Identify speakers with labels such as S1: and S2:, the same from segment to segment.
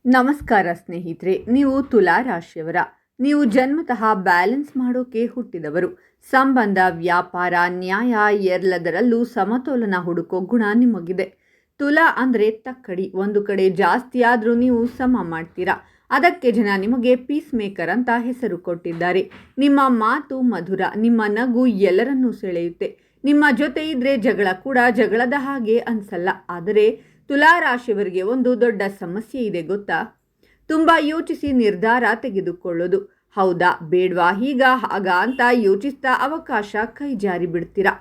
S1: ನಮಸ್ಕಾರ ಸ್ನೇಹಿತರೆ, ನೀವು ತುಲಾ ರಾಶಿಯವರ. ನೀವು ಜನ್ಮತಃ ಬ್ಯಾಲೆನ್ಸ್ ಮಾಡೋಕೆ ಹುಟ್ಟಿದವರು. ಸಂಬಂಧ, ವ್ಯಾಪಾರ, ನ್ಯಾಯ ಎಲ್ಲದರಲ್ಲೂ ಸಮತೋಲನ ಹುಡುಕೋ ಗುಣ ನಿಮಗಿದೆ. ತುಲಾ ಅಂದರೆ ತಕ್ಕಡಿ. ಒಂದು ಕಡೆ ಜಾಸ್ತಿ ಆದರೂ ನೀವು ಸಮ ಮಾಡ್ತೀರಾ. ಅದಕ್ಕೆ ಜನ ನಿಮಗೆ ಪೀಸ್ ಮೇಕರ್ ಅಂತ ಹೆಸರು ಕೊಟ್ಟಿದ್ದಾರೆ. ನಿಮ್ಮ ಮಾತು ಮಧುರ, ನಿಮ್ಮ ನಗು ಎಲ್ಲರನ್ನೂ ಸೆಳೆಯುತ್ತೆ. ನಿಮ್ಮ ಜೊತೆ ಇದ್ರೆ ಜಗಳ ಕೂಡ ಜಗಳದ ಹಾಗೆ ಅನ್ಸಲ್ಲ. ಆದರೆ ತುಲಾ ರಾಶಿಯವರಿಗೆ ಒಂದು ದೊಡ್ಡ ಸಮಸ್ಯೆ ಇದೆ ಗೊತ್ತಾ? ತುಂಬ ಯೋಚಿಸಿ ನಿರ್ಧಾರ ತೆಗೆದುಕೊಳ್ಳೋದು. ಹೌದಾ ಬೇಡ್ವಾ, ಹೀಗ ಹಾಗ ಅಂತ ಯೋಚಿಸ್ತಾ ಅವಕಾಶ ಕೈ ಜಾರಿ ಬಿಡ್ತೀರಾ.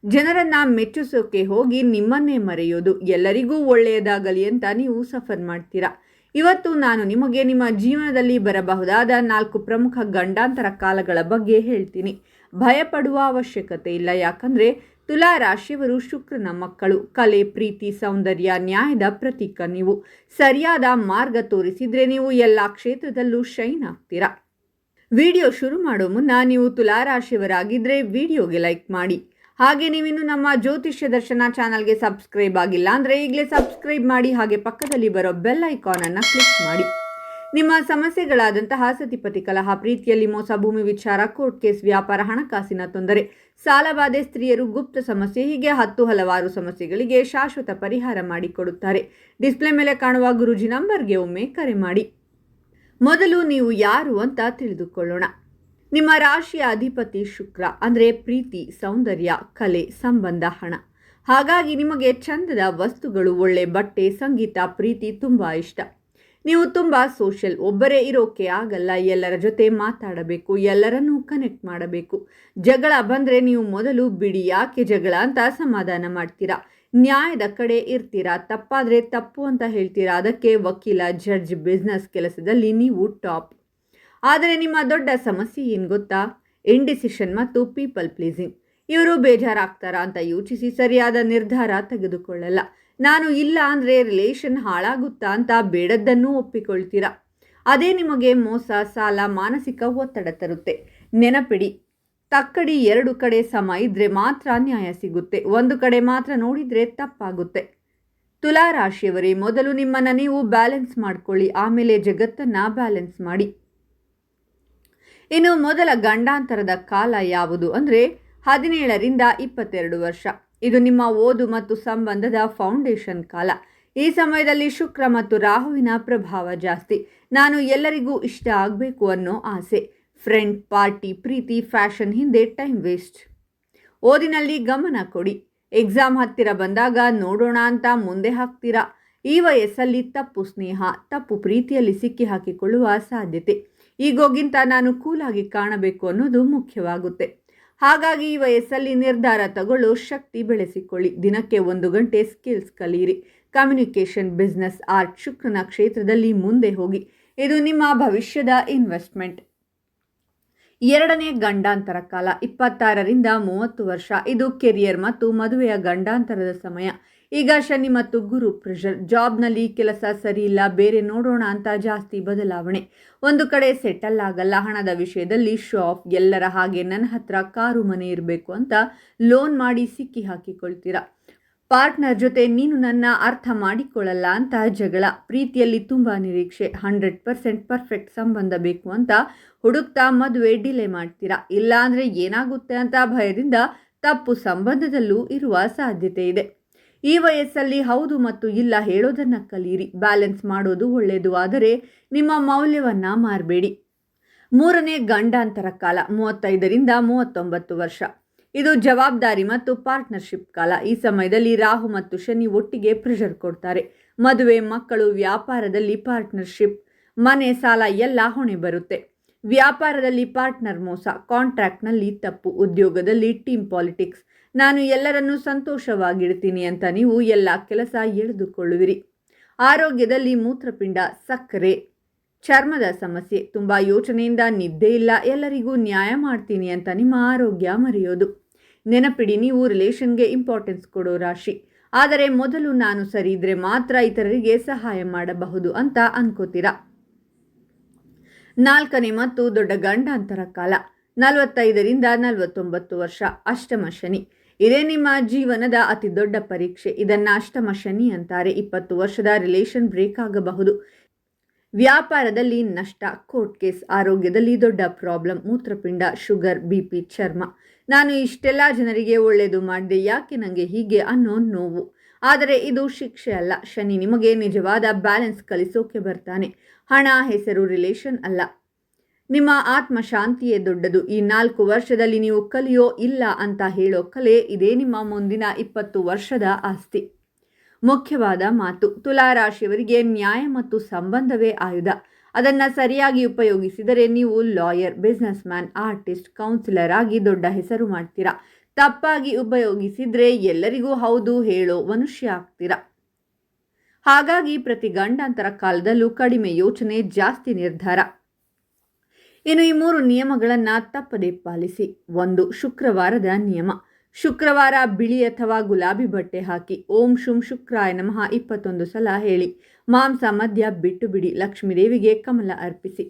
S1: ಜನರನ್ನ ಮೆಚ್ಚಿಸೋಕೆ ಹೋಗಿ ನಿಮ್ಮನ್ನೇ ಮರೆಯೋದು. ಎಲ್ಲರಿಗೂ ಒಳ್ಳೆಯದಾಗಲಿ ಅಂತ ನೀವು ಸಫರ್ ಮಾಡ್ತೀರಾ. ಇವತ್ತು ನಾನು ನಿಮಗೆ ನಿಮ್ಮ ಜೀವನದಲ್ಲಿ ಬರಬಹುದಾದ 4 ಪ್ರಮುಖ ಗಂಡಾಂತರ ಕಾಲಗಳ ಬಗ್ಗೆ ಹೇಳ್ತೀನಿ. ಭಯಪಡುವ ಅವಶ್ಯಕತೆ ಇಲ್ಲ. ಯಾಕಂದರೆ ತುಲಾ ರಾಶಿಯವರು ಶುಕ್ರನ ಮಕ್ಕಳು. ಕಲೆ, ಪ್ರೀತಿ, ಸೌಂದರ್ಯ, ನ್ಯಾಯದ ಪ್ರತೀಕ ನೀವು. ಸರಿಯಾದ ಮಾರ್ಗ ತೋರಿಸಿದ್ರೆ ನೀವು ಎಲ್ಲ ಕ್ಷೇತ್ರದಲ್ಲೂ ಶೈನ್ ಆಗ್ತೀರಾ. ವಿಡಿಯೋ ಶುರು ಮಾಡೋ ಮುನ್ನ ನೀವು ತುಲಾ ರಾಶಿಯವರಾಗಿದ್ದರೆ ವಿಡಿಯೋಗೆ ಲೈಕ್ ಮಾಡಿ. ಹಾಗೆ ನೀವಿನ್ನು ನಮ್ಮ ಜ್ಯೋತಿಷ್ಯ ದರ್ಶನ ಚಾನಲ್ಗೆ ಸಬ್ಸ್ಕ್ರೈಬ್ ಆಗಿಲ್ಲ ಅಂದರೆ ಈಗಲೇ ಸಬ್ಸ್ಕ್ರೈಬ್ ಮಾಡಿ. ಹಾಗೆ ಪಕ್ಕದಲ್ಲಿ ಬರೋ ಬೆಲ್ ಐಕಾನನ್ನು ಕ್ಲಿಕ್ ಮಾಡಿ. ನಿಮ್ಮ ಸಮಸ್ಯೆಗಳಾದಂತಹ ಸತಿಪತಿ ಕಲಹ, ಪ್ರೀತಿಯಲ್ಲಿ ಮೋಸ, ಭೂಮಿ ವಿಚಾರ, ಕೋರ್ಟ್ ಕೇಸ್, ವ್ಯಾಪಾರ, ಹಣಕಾಸಿನ ತೊಂದರೆ, ಸಾಲಬಾಧೆ, ಸ್ತ್ರೀಯರು, ಗುಪ್ತ ಸಮಸ್ಯೆ, ಹೀಗೆ ಹಲವಾರು ಸಮಸ್ಯೆಗಳಿಗೆ ಶಾಶ್ವತ ಪರಿಹಾರ ಮಾಡಿಕೊಡುತ್ತಾರೆ. ಡಿಸ್ಪ್ಲೇ ಮೇಲೆ ಕಾಣುವ ಗುರೂಜಿ ನಂಬರ್ಗೆ ಒಮ್ಮೆ ಕರೆ ಮಾಡಿ. ಮೊದಲು ನೀವು ಯಾರು ಅಂತ ತಿಳಿದುಕೊಳ್ಳೋಣ. ನಿಮ್ಮ ರಾಶಿಯ ಅಧಿಪತಿ ಶುಕ್ರ. ಅಂದರೆ ಪ್ರೀತಿ, ಸೌಂದರ್ಯ, ಕಲೆ, ಸಂಬಂಧ, ಹಣ. ಹಾಗಾಗಿ ನಿಮಗೆ ಚಂದದ ವಸ್ತುಗಳು, ಒಳ್ಳೆ ಬಟ್ಟೆ, ಸಂಗೀತ, ಪ್ರೀತಿ ತುಂಬ ಇಷ್ಟ. ನೀವು ತುಂಬ ಸೋಷಿಯಲ್. ಒಬ್ಬರೇ ಇರೋಕೆ ಆಗಲ್ಲ. ಎಲ್ಲರ ಜೊತೆ ಮಾತಾಡಬೇಕು, ಎಲ್ಲರನ್ನೂ ಕನೆಕ್ಟ್ ಮಾಡಬೇಕು. ಜಗಳ ಬಂದರೆ ನೀವು ಮೊದಲು ಬಿಡಿ, ಯಾಕೆ ಜಗಳ ಅಂತ ಸಮಾಧಾನ ಮಾಡ್ತೀರಾ. ನ್ಯಾಯದ ಕಡೆ ಇರ್ತೀರಾ. ತಪ್ಪಾದರೆ ತಪ್ಪು ಅಂತ ಹೇಳ್ತೀರಾ. ಅದಕ್ಕೆ ವಕೀಲ, ಜಡ್ಜ್, ಬಿಸ್ನೆಸ್ ಕೆಲಸದಲ್ಲಿ ನೀವು ಟಾಪ್. ಆದರೆ ನಿಮ್ಮ ದೊಡ್ಡ ಸಮಸ್ಯೆ ಏನು ಗೊತ್ತಾ? ಇಂಡಿಸಿಷನ್ ಮತ್ತು ಪೀಪಲ್ ಪ್ಲೀಸಿಂಗ್. ಇವರು ಬೇಜಾರಾಗ್ತಾರಾ ಅಂತ ಯೋಚಿಸಿ ಸರಿಯಾದ ನಿರ್ಧಾರ ತೆಗೆದುಕೊಳ್ಳಲ್ಲ. ನಾನು ಇಲ್ಲ ಅಂದರೆ ರಿಲೇಷನ್ ಹಾಳಾಗುತ್ತಾ ಅಂತ ಬೇಡದ್ದನ್ನು ಒಪ್ಪಿಕೊಳ್ತೀರಾ. ಅದೇ ನಿಮಗೆ ಮೋಸ, ಸಾಲ, ಮಾನಸಿಕ ಒತ್ತಡ ತರುತ್ತೆ. ನೆನಪಿಡಿ, ತಕ್ಕಡಿ 2 ಕಡೆ ಸಮ ಇದ್ದರೆ ಮಾತ್ರ ನ್ಯಾಯ ಸಿಗುತ್ತೆ. ಒಂದು ಕಡೆ ಮಾತ್ರ ನೋಡಿದರೆ ತಪ್ಪಾಗುತ್ತೆ. ತುಲಾ ರಾಶಿಯವರೇ, ಮೊದಲು ನಿಮ್ಮನ್ನು ನೀವು ಬ್ಯಾಲೆನ್ಸ್ ಮಾಡ್ಕೊಳ್ಳಿ. ಆಮೇಲೆ ಜಗತ್ತನ್ನು ಬ್ಯಾಲೆನ್ಸ್ ಮಾಡಿ. ಇನ್ನು ಮೊದಲ ಗಂಡಾಂತರದ ಕಾಲ ಯಾವುದು ಅಂದರೆ 17ರಿಂದ 22 ವರ್ಷ. ಇದು ನಿಮ್ಮ ಓದು ಮತ್ತು ಸಂಬಂಧದ ಫೌಂಡೇಶನ್ ಕಾಲ. ಈ ಸಮಯದಲ್ಲಿ ಶುಕ್ರ ಮತ್ತು ರಾಹುವಿನ ಪ್ರಭಾವ ಜಾಸ್ತಿ. ನಾನು ಎಲ್ಲರಿಗೂ ಇಷ್ಟ ಆಗಬೇಕು ಅನ್ನೋ ಆಸೆ. ಫ್ರೆಂಡ್, ಪಾರ್ಟಿ, ಪ್ರೀತಿ, ಫ್ಯಾಷನ್ ಹಿಂದೆ ಟೈಮ್ ವೇಸ್ಟ್. ಓದಿನಲ್ಲಿ ಗಮನ ಕೊಡಿ. ಎಕ್ಸಾಮ್ ಹತ್ತಿರ ಬಂದಾಗ ನೋಡೋಣ ಅಂತ ಮುಂದೆ ಹಾಕ್ತೀರಾ. ಈ ವಯಸ್ಸಲ್ಲಿ ತಪ್ಪು ಸ್ನೇಹ, ತಪ್ಪು ಪ್ರೀತಿಯಲ್ಲಿ ಸಿಕ್ಕಿ ಹಾಕಿಕೊಳ್ಳುವ ಸಾಧ್ಯತೆ. ಈಗೋಗಿಂತ ನಾನು ಕೂಲಾಗಿ ಕಾಣಬೇಕು ಅನ್ನೋದು ಮುಖ್ಯವಾಗುತ್ತೆ. ಹಾಗಾಗಿ ಈ ವಯಸ್ಸಲ್ಲಿ ನಿರ್ಧಾರ ತಗೊಳ್ಳೋ ಶಕ್ತಿ ಬೆಳೆಸಿಕೊಳ್ಳಿ. ದಿನಕ್ಕೆ 1 ಗಂಟೆ ಸ್ಕಿಲ್ಸ್ ಕಲಿಯಿರಿ. ಕಮ್ಯುನಿಕೇಷನ್, ಬಿಸ್ನೆಸ್, ಆರ್ಟ್, ಶುಕ್ರನ ಕ್ಷೇತ್ರದಲ್ಲಿ ಮುಂದೆ ಹೋಗಿ. ಇದು ನಿಮ್ಮ ಭವಿಷ್ಯದ ಇನ್ವೆಸ್ಟ್ಮೆಂಟ್. 2ನೇ ಗಂಡಾಂತರ ಕಾಲ 26ರಿಂದ 30 ವರ್ಷ. ಇದು ಕೆರಿಯರ್ ಮತ್ತು ಮದುವೆಯ ಗಂಡಾಂತರದ ಸಮಯ. ಈಗ ಶನಿ ಮತ್ತು ಗುರು ಪ್ರೆಷರ್. ಜಾಬ್ನಲ್ಲಿ ಕೆಲಸ ಸರಿ ಇಲ್ಲ, ಬೇರೆ ನೋಡೋಣ ಅಂತ ಜಾಸ್ತಿ ಬದಲಾವಣೆ. ಒಂದು ಕಡೆ ಸೆಟಲ್ ಆಗಲ್ಲ. ಹಣದ ವಿಷಯದಲ್ಲಿ ಶೋ ಆಫ್. ಎಲ್ಲರ ಹಾಗೆ ನನ್ನ ಹತ್ರ ಕಾರು, ಮನೆ ಇರಬೇಕು ಅಂತ ಲೋನ್ ಮಾಡಿ ಸಿಕ್ಕಿ ಹಾಕಿಕೊಳ್ತೀರಾ. ಪಾರ್ಟ್ನರ್ ಜೊತೆ ನೀನು ನನ್ನ ಅರ್ಥ ಮಾಡಿಕೊಳ್ಳಲ್ಲ ಅಂತ ಜಗಳ. ಪ್ರೀತಿಯಲ್ಲಿ ತುಂಬ ನಿರೀಕ್ಷೆ. 100% ಪರ್ಫೆಕ್ಟ್ ಸಂಬಂಧ ಬೇಕು ಅಂತ ಹುಡುಕ್ತಾ ಮದುವೆ ಡಿಲೇ ಮಾಡ್ತೀರಾ. ಇಲ್ಲಾಂದರೆ ಏನಾಗುತ್ತೆ ಅಂತ ಭಯದಿಂದ ತಪ್ಪು ಸಂಬಂಧದಲ್ಲೂ ಇರುವ ಸಾಧ್ಯತೆ ಇದೆ. ಈ ವಯಸ್ಸಲ್ಲಿ ಹೌದು ಮತ್ತು ಇಲ್ಲ ಹೇಳೋದನ್ನು ಕಲಿಯಿರಿ. ಬ್ಯಾಲೆನ್ಸ್ ಮಾಡೋದು ಒಳ್ಳೆಯದು, ಆದರೆ ನಿಮ್ಮ ಮೌಲ್ಯವನ್ನು ಮಾರಬೇಡಿ. 3ನೇ ಗಂಡಾಂತರ ಕಾಲ 35ರಿಂದ 39 ವರ್ಷ. ಇದು ಜವಾಬ್ದಾರಿ ಮತ್ತು ಪಾರ್ಟ್ನರ್ಶಿಪ್ ಕಾಲ. ಈ ಸಮಯದಲ್ಲಿ ರಾಹು ಮತ್ತು ಶನಿ ಒಟ್ಟಿಗೆ ಪ್ರೆಷರ್ ಕೊಡ್ತಾರೆ. ಮದುವೆ, ಮಕ್ಕಳು, ವ್ಯಾಪಾರದಲ್ಲಿ ಪಾರ್ಟ್ನರ್ಶಿಪ್, ಮನೆ, ಸಾಲ ಎಲ್ಲ ಹೊಣೆ ಬರುತ್ತೆ. ವ್ಯಾಪಾರದಲ್ಲಿ ಪಾರ್ಟ್ನರ್ ಮೋಸ, ಕಾಂಟ್ರಾಕ್ಟ್ನಲ್ಲಿ ತಪ್ಪು, ಉದ್ಯೋಗದಲ್ಲಿ ಟೀಮ್ ಪಾಲಿಟಿಕ್ಸ್. ನಾನು ಎಲ್ಲರನ್ನೂ ಸಂತೋಷವಾಗಿಡ್ತೀನಿ ಅಂತ ನೀವು ಎಲ್ಲ ಕೆಲಸ ಎಳೆದುಕೊಳ್ಳುವಿರಿ. ಆರೋಗ್ಯದಲ್ಲಿ ಮೂತ್ರಪಿಂಡ, ಸಕ್ಕರೆ, ಚರ್ಮದ ಸಮಸ್ಯೆ, ತುಂಬ ಯೋಚನೆಯಿಂದ ನಿದ್ದೆ ಇಲ್ಲ, ಎಲ್ಲರಿಗೂ ನ್ಯಾಯ ಮಾಡ್ತೀನಿ ಅಂತ ನಿಮ್ಮ ಆರೋಗ್ಯ ಮರೆಯೋದು. ನೆನಪಿಡಿ, ನೀವು ರಿಲೇಷನ್ಗೆ ಇಂಪಾರ್ಟೆನ್ಸ್ ಕೊಡೋ ರಾಶಿ. ಆದರೆ ಮೊದಲು ನಾನು ಸರಿ ಇದ್ರೆ ಮಾತ್ರ ಇತರರಿಗೆ ಸಹಾಯ ಮಾಡಬಹುದು ಅಂತ ಅನ್ಕೋತೀರಾ. 4ನೇ ಮತ್ತು ದೊಡ್ಡ ಗಂಡಾಂತರ ಕಾಲ 45ರಿಂದ 49 ವರ್ಷ. ಅಷ್ಟಮ ಶನಿ. ಇದೇ ನಿಮ್ಮ ಜೀವನದ ಅತಿ ದೊಡ್ಡ ಪರೀಕ್ಷೆ. ಇದನ್ನು ಅಷ್ಟಮ ಶನಿ ಅಂತಾರೆ. 20 ವರ್ಷದ ರಿಲೇಷನ್ ಬ್ರೇಕ್ ಆಗಬಹುದು. ವ್ಯಾಪಾರದಲ್ಲಿ ನಷ್ಟ, ಕೋರ್ಟ್ ಕೇಸ್. ಆರೋಗ್ಯದಲ್ಲಿ ದೊಡ್ಡ ಪ್ರಾಬ್ಲಮ್, ಮೂತ್ರಪಿಂಡ, ಶುಗರ್, BP, ಚರ್ಮ. ನಾನು ಇಷ್ಟೆಲ್ಲ ಜನರಿಗೆ ಒಳ್ಳೆಯದು ಮಾಡಿದೆ, ಯಾಕೆ ನನಗೆ ಹೀಗೆ ಅನ್ನೋ ನೋವು. ಆದರೆ ಇದು ಶಿಕ್ಷೆ ಅಲ್ಲ. ಶನಿ ನಿಮಗೆ ನಿಜವಾದ ಬ್ಯಾಲೆನ್ಸ್ ಕಲಿಸೋಕೆ ಬರ್ತಾನೆ. ಹಣ, ಹೆಸರು, ರಿಲೇಷನ್ ಅಲ್ಲ. ನಿಮ್ಮ ಆತ್ಮಶಾಂತಿಯೇ ದೊಡ್ಡದು. ಈ 4 ವರ್ಷದಲ್ಲಿ ನೀವು ಕಲಿಯೋ ಇಲ್ಲ ಅಂತ ಹೇಳೋ ಕಲೆ, ಇದೇ ನಿಮ್ಮ ಮುಂದಿನ 20 ವರ್ಷದ ಆಸ್ತಿ. ಮುಖ್ಯವಾದ ಮಾತು: ತುಲಾ ರಾಶಿಯವರಿಗೆ ನ್ಯಾಯ ಮತ್ತು ಸಂಬಂಧವೇ ಆಯುಧ. ಅದನ್ನು ಸರಿಯಾಗಿ ಉಪಯೋಗಿಸಿದರೆ ನೀವು lawyer, businessman, artist, counsellor ಆಗಿ ದೊಡ್ಡ ಹೆಸರು ಮಾಡ್ತೀರಾ. ತಪ್ಪಾಗಿ ಉಪಯೋಗಿಸಿದ್ರೆ ಎಲ್ಲರಿಗೂ ಹೌದು ಹೇಳೋ ಮನುಷ್ಯ ಆಗ್ತೀರಾ. ಹಾಗಾಗಿ ಪ್ರತಿ ಗಂಡಾಂತರ ಕಾಲದಲ್ಲೂ ಕಡಿಮೆ ಯೋಚನೆ, ಜಾಸ್ತಿ ನಿರ್ಧಾರ. ಇನ್ನು ಈ 3 ನಿಯಮಗಳನ್ನು ತಪ್ಪದೇ ಪಾಲಿಸಿ. 1. ಶುಕ್ರವಾರದ ನಿಯಮ. ಶುಕ್ರವಾರ ಬಿಳಿ ಅಥವಾ ಗುಲಾಬಿ ಬಟ್ಟೆ ಹಾಕಿ ಓಂ ಶುಂ ಶುಕ್ರಾಯ ನಮಃ 21 ಸಲ ಹೇಳಿ. ಮಾಂಸ, ಮದ್ಯ ಬಿಟ್ಟು ಬಿಡಿ. ಲಕ್ಷ್ಮೀದೇವಿಗೆ ಕಮಲ ಅರ್ಪಿಸಿ.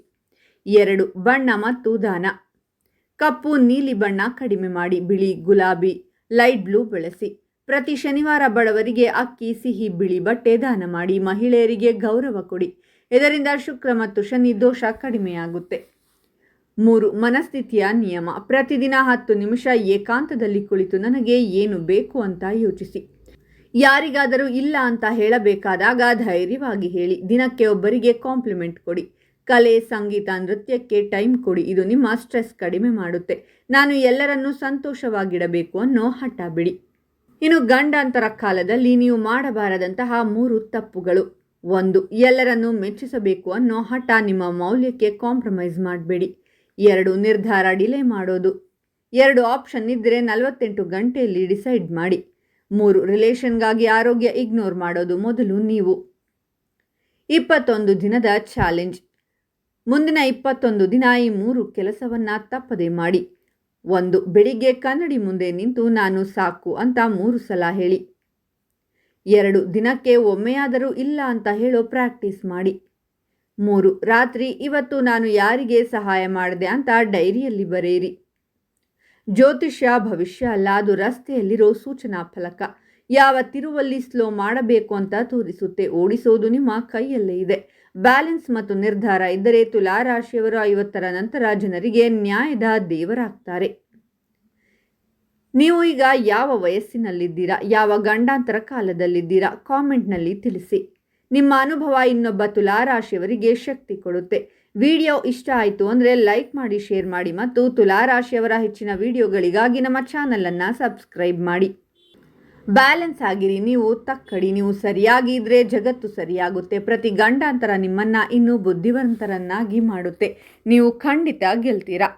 S1: 2. ಬಣ್ಣ ಮತ್ತು ದಾನ. ಕಪ್ಪು, ನೀಲಿ ಬಣ್ಣ ಕಡಿಮೆ ಮಾಡಿ. ಬಿಳಿ, ಗುಲಾಬಿ, ಲೈಟ್ ಬ್ಲೂ ಬಳಸಿ. ಪ್ರತಿ ಶನಿವಾರ ಬಡವರಿಗೆ ಅಕ್ಕಿ, ಸಿಹಿ, ಬಿಳಿ ಬಟ್ಟೆ ದಾನ ಮಾಡಿ. ಮಹಿಳೆಯರಿಗೆ ಗೌರವ ಕೊಡಿ. ಇದರಿಂದ ಶುಕ್ರ ಮತ್ತು ಶನಿ ದೋಷ ಕಡಿಮೆಯಾಗುತ್ತೆ. 3. ಮನಸ್ಥಿತಿಯ ನಿಯಮ. ಪ್ರತಿದಿನ 10 ನಿಮಿಷ ಏಕಾಂತದಲ್ಲಿ ಕುಳಿತು ನನಗೆ ಏನು ಬೇಕು ಅಂತ ಯೋಚಿಸಿ. ಯಾರಿಗಾದರೂ ಇಲ್ಲ ಅಂತ ಹೇಳಬೇಕಾದಾಗ ಧೈರ್ಯವಾಗಿ ಹೇಳಿ. ದಿನಕ್ಕೆ ಒಬ್ಬರಿಗೆ ಕಾಂಪ್ಲಿಮೆಂಟ್ ಕೊಡಿ. ಕಲೆ, ಸಂಗೀತ, ನೃತ್ಯಕ್ಕೆ ಟೈಮ್ ಕೊಡಿ. ಇದು ನಿಮ್ಮ ಸ್ಟ್ರೆಸ್ ಕಡಿಮೆ ಮಾಡುತ್ತೆ. ನಾನು ಎಲ್ಲರನ್ನೂ ಸಂತೋಷವಾಗಿಡಬೇಕು ಅನ್ನೋ ಹಠ ಬಿಡಿ. ಇನ್ನು ಗಂಡಾಂತರ ಕಾಲದಲ್ಲಿ ನೀವು ಮಾಡಬಾರದಂತಹ 3 ತಪ್ಪುಗಳು. 1. ಎಲ್ಲರನ್ನೂ ಮೆಚ್ಚಿಸಬೇಕು ಅನ್ನೋ ಹಠ. ನಿಮ್ಮ ಮೌಲ್ಯಕ್ಕೆ ಕಾಂಪ್ರಮೈಸ್ ಮಾಡಬೇಡಿ. 2. ನಿರ್ಧಾರ ಡಿಲೇ ಮಾಡೋದು. 2 ಆಪ್ಷನ್ ಇದ್ದರೆ 48 ಗಂಟೆಯಲ್ಲಿ ಡಿಸೈಡ್ ಮಾಡಿ. 3. ರಿಲೇಷನ್ಗಾಗಿ ಆರೋಗ್ಯ ಇಗ್ನೋರ್ ಮಾಡೋದು. ಮೊದಲು ನೀವು. 21 ದಿನದ ಚಾಲೆಂಜ್. ಮುಂದಿನ 21 ದಿನ ಈ 3 ಕೆಲಸವನ್ನು ತಪ್ಪದೆ ಮಾಡಿ. 1. ಬೆಳಿಗ್ಗೆ ಕನ್ನಡಿ ಮುಂದೆ ನಿಂತು ನಾನು ಸಾಕು ಅಂತ 3 ಸಲ ಹೇಳಿ. 2. ದಿನಕ್ಕೆ ಒಮ್ಮೆಯಾದರೂ ಇಲ್ಲ ಅಂತ ಹೇಳೋ ಪ್ರಾಕ್ಟೀಸ್ ಮಾಡಿ. 3. ರಾತ್ರಿ ಇವತ್ತು ನಾನು ಯಾರಿಗೆ ಸಹಾಯ ಮಾಡಿದೆ ಅಂತ ಡೈರಿಯಲ್ಲಿ ಬರೆಯಿರಿ. ಜ್ಯೋತಿಷ್ಯ ಭವಿಷ್ಯ ಅಲ್ಲ, ಅದು ರಸ್ತೆಯಲ್ಲಿರೋ ಸೂಚನಾ ಫಲಕ. ಯಾವ ತಿರುವಲ್ಲಿ ಸ್ಲೋ ಮಾಡಬೇಕು ಅಂತ ತೋರಿಸುತ್ತೆ. ಓಡಿಸೋದು ನಿಮ್ಮ ಕೈಯಲ್ಲೇ ಇದೆ. ಬ್ಯಾಲೆನ್ಸ್ ಮತ್ತು ನಿರ್ಧಾರ ಇದ್ದರೆ ತುಲಾ ರಾಶಿಯವರು 50ರ ನಂತರ ಜನರಿಗೆ ನ್ಯಾಯದ ದೇವರಾಗ್ತಾರೆ. ನೀವು ಈಗ ಯಾವ ವಯಸ್ಸಿನಲ್ಲಿದ್ದೀರಾ, ಯಾವ ಗಂಡಾಂತರ ಕಾಲದಲ್ಲಿದ್ದೀರಾ, ಕಾಮೆಂಟ್ನಲ್ಲಿ ತಿಳಿಸಿ. ನಿಮ್ಮ ಅನುಭವ ಇನ್ನೊಬ್ಬ ತುಲಾ ರಾಶಿಯವರಿಗೆ ಶಕ್ತಿ ಕೊಡುತ್ತೆ. ವಿಡಿಯೋ ಇಷ್ಟ ಆಯಿತು ಅಂದರೆ ಲೈಕ್ ಮಾಡಿ, ಶೇರ್ ಮಾಡಿ ಮತ್ತು ತುಲಾ ರಾಶಿಯವರ ಹೆಚ್ಚಿನ ವಿಡಿಯೋಗಳಿಗಾಗಿ ನಮ್ಮ ಚಾನಲನ್ನು ಸಬ್ಸ್ಕ್ರೈಬ್ ಮಾಡಿ. ಬ್ಯಾಲೆನ್ಸ್ ಆಗಿರಿ, ನೀವು ತಕ್ಕಡಿ. ನೀವು ಸರಿಯಾಗಿ ಇದ್ದರೆ ಜಗತ್ತು ಸರಿಯಾಗುತ್ತೆ. ಪ್ರತಿ ಗಂಡಾಂತರ ನಿಮ್ಮನ್ನು ಇನ್ನೂ ಬುದ್ಧಿವಂತರನ್ನಾಗಿ ಮಾಡುತ್ತೆ. ನೀವು ಖಂಡಿತ ಗೆಲ್ತೀರಾ.